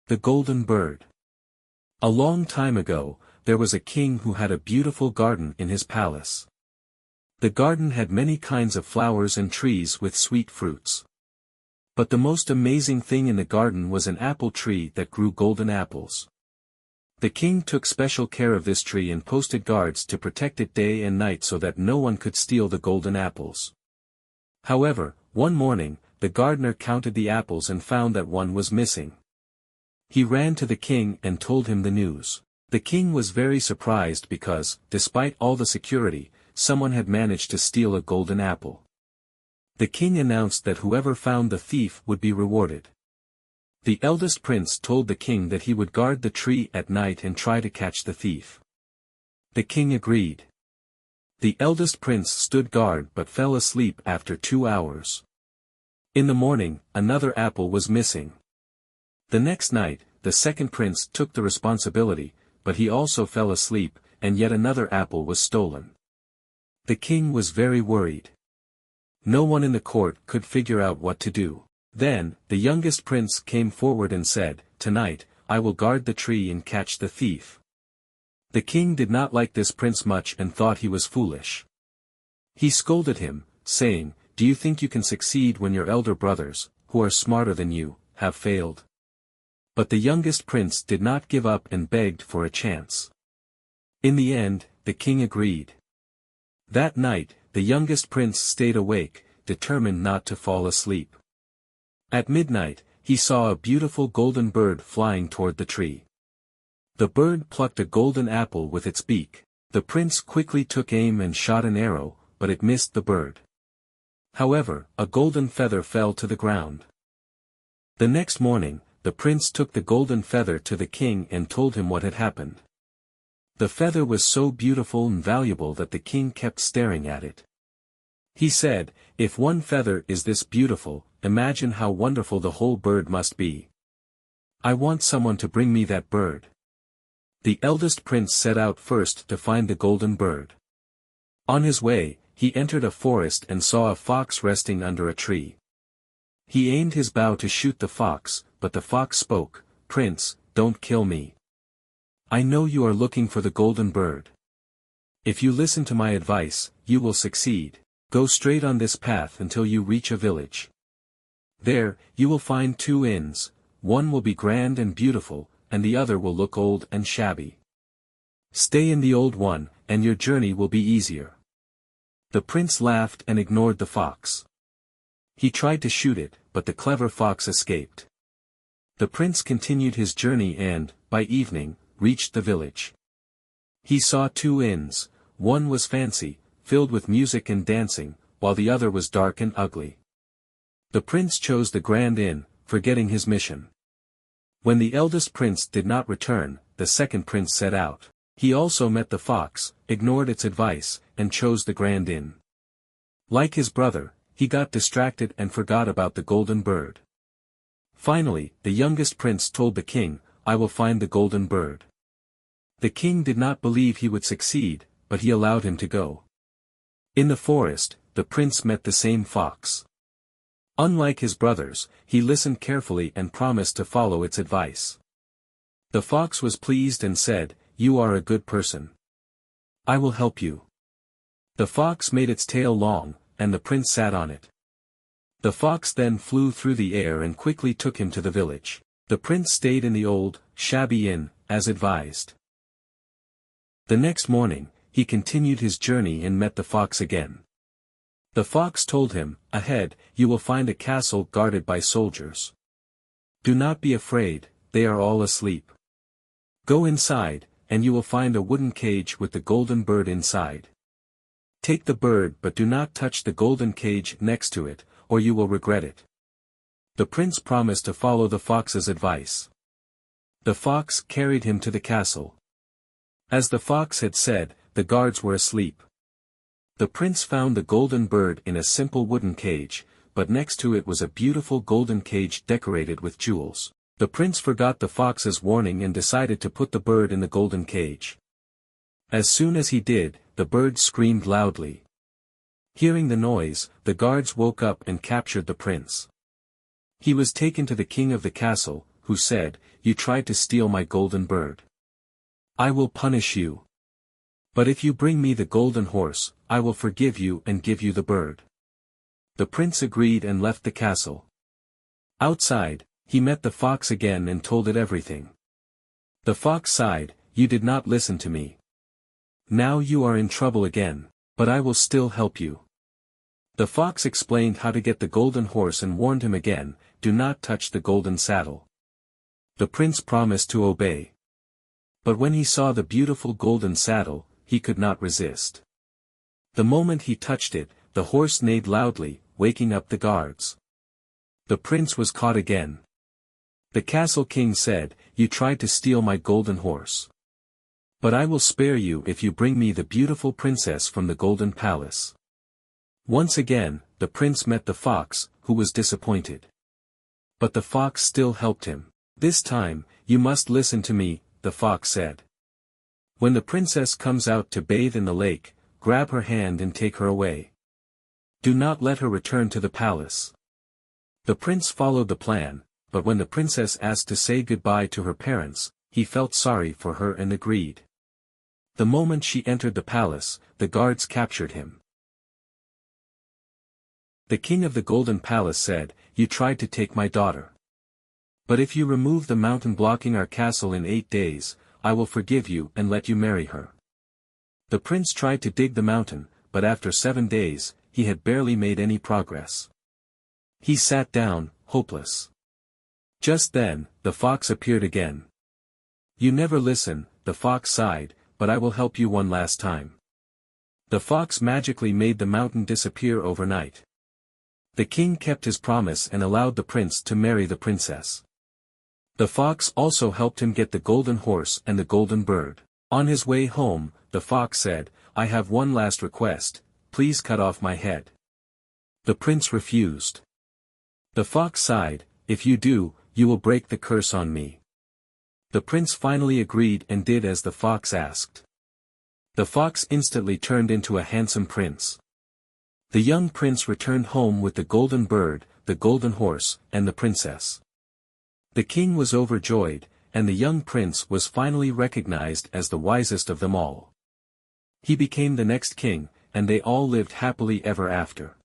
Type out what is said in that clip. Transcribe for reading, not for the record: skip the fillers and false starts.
The Golden Bird. A long time ago, there was a king who had a beautiful garden in his palace. The garden had many kinds of flowers and trees with sweet fruits. But the most amazing thing in the garden was an apple tree that grew golden apples. The king took special care of this tree and posted guards to protect it day and night so that no one could steal the golden apples. However, one morning, the gardener counted the apples and found that one was missing. He ran to the king and told him the news. The king was very surprised because, despite all the security, someone had managed to steal a golden apple. The king announced that whoever found the thief would be rewarded. The eldest prince told the king that he would guard the tree at night and try to catch the thief. The king agreed. The eldest prince stood guard but fell asleep after 2 hours. In the morning, another apple was missing. The next night, the second prince took the responsibility, but he also fell asleep, and yet another apple was stolen. The king was very worried. No one in the court could figure out what to do. Then, the youngest prince came forward and said, "Tonight, I will guard the tree and catch the thief." The king did not like this prince much and thought he was foolish. He scolded him, saying, "Do you think you can succeed when your elder brothers, who are smarter than you, have failed?" But the youngest prince did not give up and begged for a chance. In the end, the king agreed. That night, the youngest prince stayed awake, determined not to fall asleep. At midnight, he saw a beautiful golden bird flying toward the tree. The bird plucked a golden apple with its beak. The prince quickly took aim and shot an arrow, but it missed the bird. However, a golden feather fell to the ground. The next morning, the prince took the golden feather to the king and told him what had happened. The feather was so beautiful and valuable that the king kept staring at it. He said, "If one feather is this beautiful, imagine how wonderful the whole bird must be. I want someone to bring me that bird." The eldest prince set out first to find the golden bird. On his way, he entered a forest and saw a fox resting under a tree. He aimed his bow to shoot the fox, but the fox spoke, "Prince, don't kill me. I know you are looking for the golden bird. If you listen to my advice, you will succeed. Go straight on this path until you reach a village. There, you will find 2 inns, one will be grand and beautiful, and the other will look old and shabby. Stay in the old one, and your journey will be easier." The prince laughed and ignored the fox. He tried to shoot it, but the clever fox escaped. The prince continued his journey and, by evening, reached the village. He saw 2 inns, one was fancy, filled with music and dancing, while the other was dark and ugly. The prince chose the grand inn, forgetting his mission. When the eldest prince did not return, the second prince set out. He also met the fox, ignored its advice, and chose the grand inn. Like his brother, he got distracted and forgot about the golden bird. Finally, the youngest prince told the king, "I will find the golden bird." The king did not believe he would succeed, but he allowed him to go. In the forest, the prince met the same fox. Unlike his brothers, he listened carefully and promised to follow its advice. The fox was pleased and said, "You are a good person. I will help you." The fox made its tail long, and the prince sat on it. The fox then flew through the air and quickly took him to the village. The prince stayed in the old, shabby inn, as advised. The next morning, he continued his journey and met the fox again. The fox told him, "Ahead, you will find a castle guarded by soldiers. Do not be afraid, they are all asleep. Go inside, and you will find a wooden cage with the golden bird inside. Take the bird but do not touch the golden cage next to it, or you will regret it." The prince promised to follow the fox's advice. The fox carried him to the castle. As the fox had said, the guards were asleep. The prince found the golden bird in a simple wooden cage, but next to it was a beautiful golden cage decorated with jewels. The prince forgot the fox's warning and decided to put the bird in the golden cage. As soon as he did, the bird screamed loudly. Hearing the noise, the guards woke up and captured the prince. He was taken to the king of the castle, who said, you tried to steal my golden bird. I will punish you. But if you bring me the golden horse, I will forgive you and give you the bird." The prince agreed and left the castle. Outside, he met the fox again and told it everything. The fox sighed, "You did not listen to me. Now you are in trouble again, but I will still help you." The fox explained how to get the golden horse and warned him again, "Do not touch the golden saddle." The prince promised to obey. But when he saw the beautiful golden saddle, he could not resist. The moment he touched it, the horse neighed loudly, waking up the guards. The prince was caught again. The castle king said, "You tried to steal my golden horse. But I will spare you if you bring me the beautiful princess from the golden palace." Once again, the prince met the fox, who was disappointed. But the fox still helped him. "This time, you must listen to me," the fox said. "When the princess comes out to bathe in the lake, grab her hand and take her away. Do not let her return to the palace." The prince followed the plan, but when the princess asked to say goodbye to her parents, he felt sorry for her and agreed. The moment she entered the palace, the guards captured him. The king of the Golden Palace said, "You tried to take my daughter. But if you remove the mountain blocking our castle in 8 days, I will forgive you and let you marry her." The prince tried to dig the mountain, but after 7 days, he had barely made any progress. He sat down, hopeless. Just then, the fox appeared again. "You never listen," the fox sighed, "but I will help you one last time." The fox magically made the mountain disappear overnight. The king kept his promise and allowed the prince to marry the princess. The fox also helped him get the golden horse and the golden bird. On his way home, the fox said, "I have one last request, please cut off my head." The prince refused. The fox sighed, "If you do, you will break the curse on me." The prince finally agreed and did as the fox asked. The fox instantly turned into a handsome prince. The young prince returned home with the golden bird, the golden horse, and the princess. The king was overjoyed, and the young prince was finally recognized as the wisest of them all. He became the next king, and they all lived happily ever after.